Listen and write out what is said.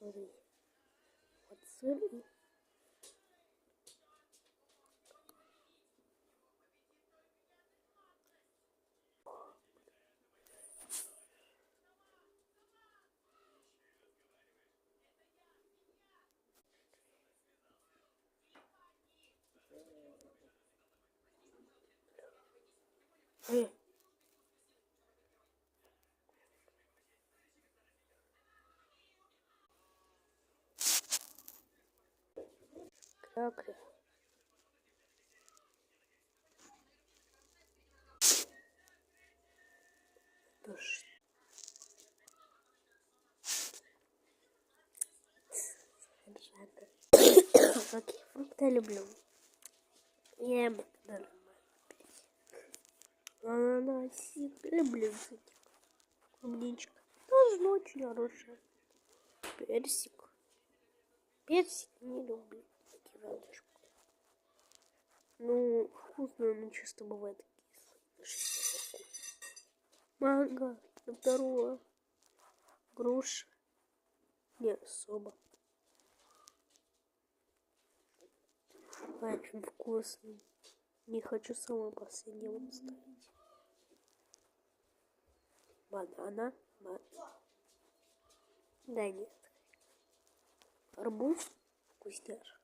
сырый. Вот сырый. Кря-кря. Душ. Какие фрукты я люблю? Я ананасик. Люблю всяких. Клубничка. Тоже очень хорошая. Персик. Персик не люблю. Такие рядышком. Ну, вкусно, но часто бывает кисло. Манго. Второе. Груша. Не особо. Очень вкусный. Не хочу самое последнее ставить. Банана. Да нет. Арбуз. Вкусняшка.